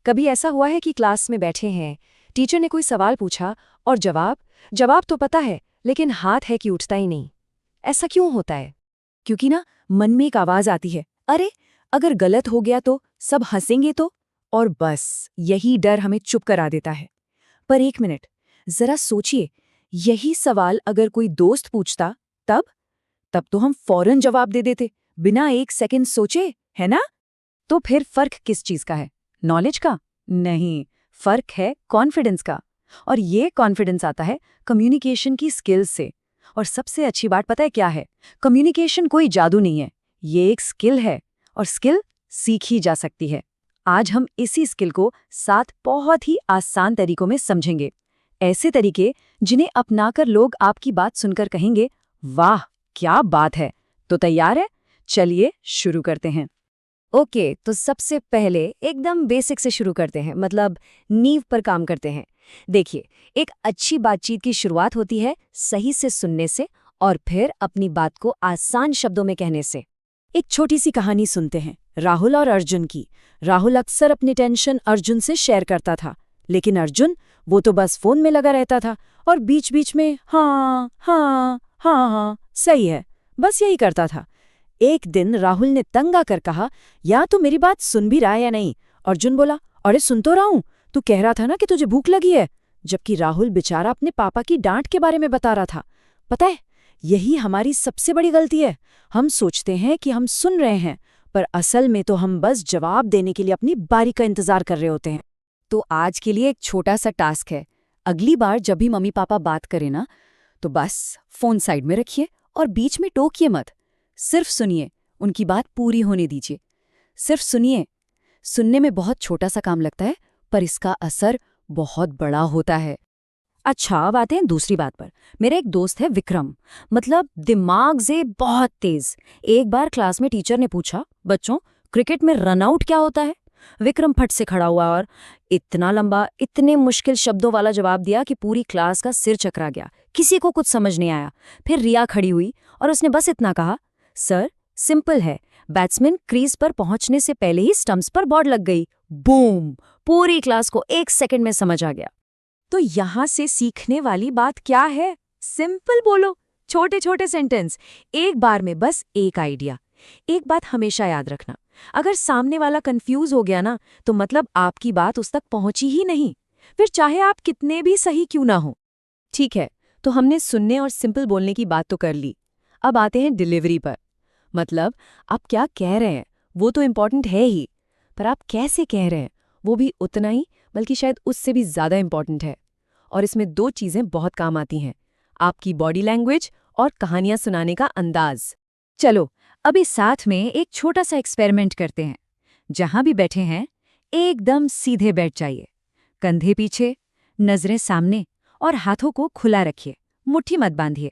कभी ऐसा हुआ है कि क्लास में बैठे हैं, टीचर ने कोई सवाल पूछा और जवाब तो पता है, लेकिन हाथ है कि उठता ही नहीं। ऐसा क्यों होता है? क्योंकि ना मन में एक आवाज आती है, अरे अगर गलत हो गया तो सब हंसेंगे तो। और बस यही डर हमें चुप करा देता है। पर एक मिनट, जरा सोचिए, यही सवाल अगर कोई दोस्त पूछता तब तो हम फौरन जवाब दे देते, बिना एक सेकंड सोचे, है ना? तो फिर फर्क किस चीज का है? नॉलेज का? नहीं, फर्क है कॉन्फिडेंस का। और ये कॉन्फिडेंस आता है कम्युनिकेशन की स्किल्स से। और सबसे अच्छी बात पता है क्या है? कम्युनिकेशन कोई जादू नहीं है, ये एक स्किल है, और स्किल सीखी जा सकती है। आज हम इसी स्किल को 7 बहुत ही आसान तरीकों में समझेंगे। ऐसे तरीके जिन्हें अपनाकर लोग आपकी बात सुनकर कहेंगे, वाह क्या बात है। तो तैयार है? चलिए शुरू करते हैं। ओके, तो सबसे पहले एकदम बेसिक से शुरू करते हैं, मतलब नींव पर काम करते हैं। देखिए, एक अच्छी बातचीत की शुरुआत होती है सही से सुनने से और फिर अपनी बात को आसान शब्दों में कहने से। एक छोटी सी कहानी सुनते हैं, राहुल और अर्जुन की। राहुल अक्सर अपनी टेंशन अर्जुन से शेयर करता था, लेकिन अर्जुन वो तो बस फोन में लगा रहता था और बीच बीच में हाँ हाँ हाँ हाँ सही है, बस यही करता था। एक दिन राहुल ने तंग आकर कहा, या तू मेरी बात सुन भी रहा है या नहीं? अर्जुन बोला, अरे सुन तो रहा हूं, तू कह रहा था ना कि तुझे भूख लगी है। जबकि राहुल बेचारा अपने पापा की डांट के बारे में बता रहा था। पता है, यही हमारी सबसे बड़ी गलती है। हम सोचते हैं कि हम सुन रहे हैं, पर असल में तो हम बस जवाब देने के लिए अपनी बारी का इंतजार कर रहे होते हैं। तो आज के लिए एक छोटा सा टास्क है। अगली बार जब भी मम्मी पापा बात करें ना, तो बस फोन साइड में रखिए और बीच में टोकिए मत। सिर्फ सुनिए, उनकी बात पूरी होने दीजिए। सिर्फ सुनिए। सुनने में बहुत छोटा सा काम लगता है, पर इसका असर बहुत बड़ा होता है। अच्छा, अब आते हैं दूसरी बात पर। मेरा एक दोस्त है विक्रम, मतलब दिमाग से बहुत तेज। एक बार क्लास में टीचर ने पूछा, बच्चों क्रिकेट में रनआउट क्या होता है? विक्रम फट से खड़ा हुआ और इतना लंबा, इतने मुश्किल शब्दों वाला जवाब दिया कि पूरी क्लास का सिर चकरा गया। किसी को कुछ समझ नहीं आया। फिर रिया खड़ी हुई और उसने बस इतना कहा, सर सिंपल है, बैट्समैन क्रीज पर पहुंचने से पहले ही स्टंप्स पर बॉल लग गई। बूम! पूरी क्लास को 1 सेकंड में समझ आ गया। तो यहां से सीखने वाली बात क्या है? सिंपल बोलो, छोटे छोटे सेंटेंस, एक बार में बस एक आइडिया। एक बात हमेशा याद रखना, अगर सामने वाला कंफ्यूज हो गया ना, तो मतलब आपकी बात उस तक पहुंची ही नहीं, फिर चाहे आप कितने भी सही क्यों ना हो। ठीक है, तो हमने सुनने और सिंपल बोलने की बात तो कर ली। अब आते हैं डिलीवरी पर। मतलब आप क्या कह रहे हैं वो तो इम्पॉर्टेंट है ही, पर आप कैसे कह रहे हैं वो भी उतना ही, बल्कि शायद उससे भी ज़्यादा इम्पॉर्टेंट है। और इसमें 2 चीज़ें बहुत काम आती हैं, आपकी बॉडी लैंग्वेज और कहानियां सुनाने का अंदाज। चलो अभी साथ में एक छोटा सा एक्सपेरिमेंट करते हैं। जहां भी बैठे हैं एकदम सीधे बैठ जाइए, कंधे पीछे, नजरें सामने और हाथों को खुला रखिए, मुट्ठी मत बांधिए।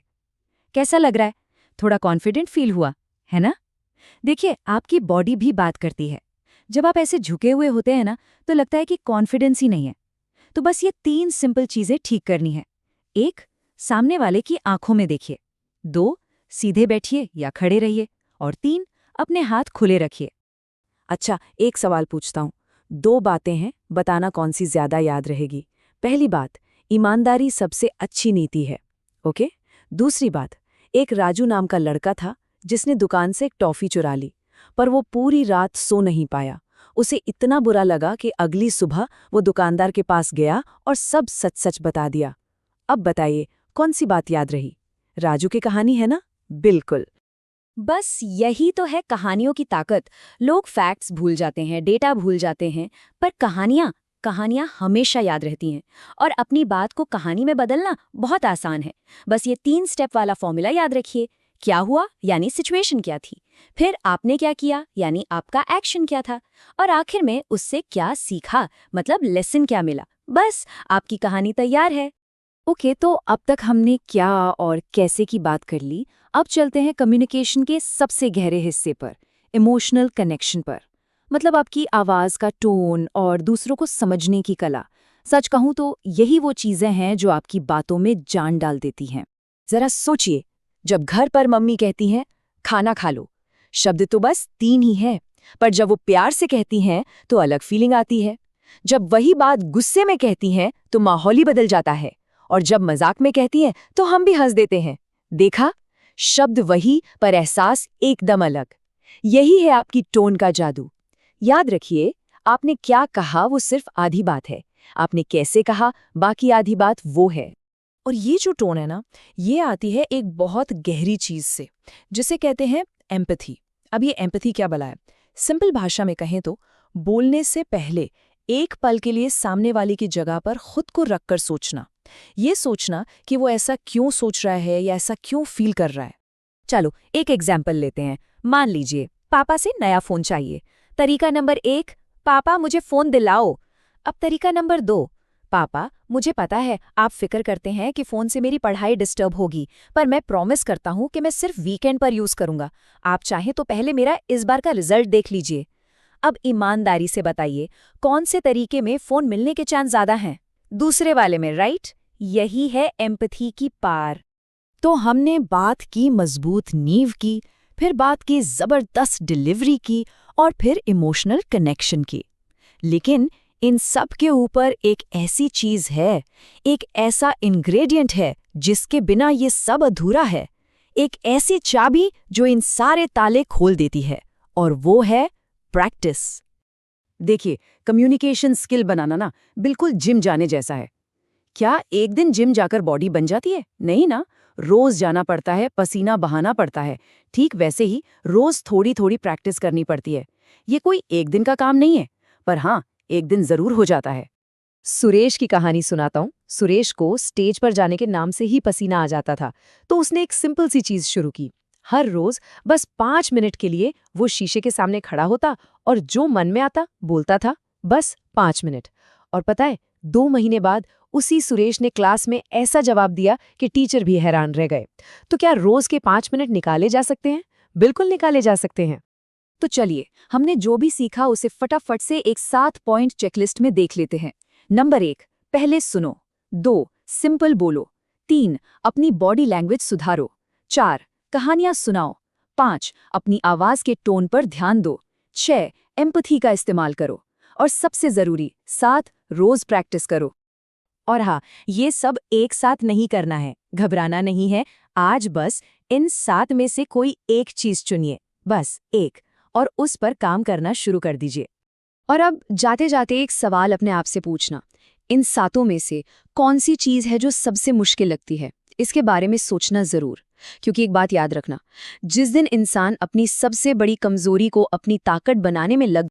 कैसा लग रहा है? थोड़ा कॉन्फिडेंट फील हुआ है ना? देखिए, आपकी बॉडी भी बात करती है। जब आप ऐसे झुके हुए होते हैं ना, तो लगता है कि कॉन्फिडेंस ही नहीं है। तो बस ये 3 सिंपल चीजें ठीक करनी है। 1, सामने वाले की आंखों में देखिए। 2, सीधे बैठिए या खड़े रहिए। और 3, अपने हाथ खुले रखिए। अच्छा, एक सवाल पूछता हूँ। 2 बातें हैं, बताना कौन सी ज्यादा याद रहेगी। पहली बात, ईमानदारी सबसे अच्छी नीति है, ओके? दूसरी बात, एक राजू नाम का लड़का था जिसने दुकान से एक टॉफी चुरा ली, पर वो पूरी रात सो नहीं पाया। उसे इतना बुरा लगा कि अगली सुबह वो दुकानदार के पास गया और सब सच सच बता दिया। अब बताइए, कौन सी बात याद रही? राजू की कहानी है ना? बिल्कुल। बस यही तो है कहानियों की ताकत। लोग फैक्ट्स भूल जाते हैं, डेटा भूल जाते हैं, पर कहानियां हमेशा याद रहती हैं। और अपनी बात को कहानी में बदलना बहुत आसान है। बस ये 3 स्टेप वाला फॉर्मूला याद रखिए। क्या हुआ यानी सिचुएशन क्या थी, फिर आपने क्या किया यानी आपका एक्शन क्या था, और आखिर में उससे क्या सीखा, मतलब लेसन क्या मिला। बस आपकी कहानी तैयार है। ओके, तो अब तक हमने क्या और कैसे की बात कर ली। अब चलते हैं कम्युनिकेशन के सबसे गहरे हिस्से पर, इमोशनल कनेक्शन पर। मतलब आपकी आवाज़ का टोन और दूसरों को समझने की कला। सच कहूँ तो यही वो चीज़ें हैं जो आपकी बातों में जान डाल देती हैं। ज़रा सोचिए, जब घर पर मम्मी कहती हैं खाना खा लो, शब्द तो बस 3 ही हैं, पर जब वो प्यार से कहती हैं तो अलग फीलिंग आती है। जब वही बात गुस्से में कहती हैं तो माहौल ही बदल जाता है, और जब मजाक में कहती हैं तो हम भी हंस देते हैं। देखा, शब्द वही पर एहसास एकदम अलग। यही है आपकी टोन का जादू। याद रखिए, आपने क्या कहा वो सिर्फ आधी बात है, आपने कैसे कहा बाकी आधी बात वो है। और ये जो टोन है ना, ये आती है एक बहुत गहरी चीज से, जिसे कहते हैं एम्पैथी। अब ये एम्पैथी क्या भला है? सिंपल भाषा में कहें तो बोलने से पहले एक पल के लिए सामने वाले की जगह पर खुद को रखकर सोचना। ये सोचना कि वो ऐसा क्यों सोच रहा है या ऐसा क्यों फील कर रहा है। चलो एक एग्जाम्पल लेते हैं। मान लीजिए पापा से नया फोन चाहिए। तरीका नंबर 1, पापा मुझे फोन दिलाओ। अब तरीका नंबर 2, पापा मुझे पता है आप फिक्र करते हैं कि फोन से मेरी पढ़ाई डिस्टर्ब होगी, पर मैं प्रॉमिस करता हूं कि मैं सिर्फ वीकेंड पर यूज करूंगा। आप चाहें तो पहले मेरा इस बार का रिजल्ट देख लीजिए। अब ईमानदारी से बताइए, कौन से तरीके में फोन मिलने के चांस ज्यादा हैं? दूसरे वाले में, राइट? यही है एम्पैथी की पार। तो हमने बात की मजबूत नींव की, फिर बात की जबरदस्त डिलीवरी की, और फिर इमोशनल कनेक्शन की। लेकिन इन सब के ऊपर एक ऐसी चीज है, एक ऐसा इंग्रेडिएंट है जिसके बिना ये सब अधूरा है। एक ऐसी चाबी जो इन सारे ताले खोल देती है, और वो है प्रैक्टिस। देखिए, कम्युनिकेशन स्किल बनाना ना बिल्कुल जिम जाने जैसा है। क्या एक दिन जिम जाकर बॉडी बन जाती है? नहीं ना, रोज जाना पड़ता है, पसीना बहाना पड़ता है। ठीक वैसे ही रोज थोड़ी थोड़ी प्रैक्टिस करनी पड़ती है। ये कोई एक दिन का काम नहीं है, पर हाँ, एक दिन जरूर हो जाता है। सुरेश की कहानी सुनाता हूँ। सुरेश को स्टेज पर जाने के नाम से ही पसीना आ जाता था, तो उसने एक सिंपल सी चीज शुरू की। हर रोज बस 5 मिनट के लिए वो शीशे के सामने खड़ा होता और जो मन में आता बोलता था, बस 5 मिनट। और पता है, 2 महीने बाद उसी सुरेश ने क्लास में ऐसा जवाब दिया कि टीचर भी हैरान रह गए। तो क्या रोज के 5 मिनट निकाले जा सकते हैं? बिल्कुल निकाले जा सकते हैं। तो चलिए, हमने जो भी सीखा उसे फटाफट से एक 7 पॉइंट चेकलिस्ट में देख लेते हैं। नंबर 1, पहले सुनो। 2, सिंपल बोलो। 3, अपनी बॉडी लैंग्वेज सुधारो। 4, कहानियां सुनाओ। 5, अपनी आवाज के टोन पर ध्यान दो। 6, एम्पैथी का इस्तेमाल करो। और सबसे जरूरी 7, रोज प्रैक्टिस करो। और हाँ, ये सब एक साथ नहीं करना है, घबराना नहीं है। आज बस इन 7 में से कोई एक चीज चुनिए, बस एक, और उस पर काम करना शुरू कर दीजिए। और अब जाते जाते एक सवाल अपने आप से पूछना, इन 7 में से कौन सी चीज है जो सबसे मुश्किल लगती है? इसके बारे में सोचना जरूर, क्योंकि एक बात याद रखना, जिस दिन इंसान अपनी सबसे बड़ी कमजोरी को अपनी ताकत बनाने में लग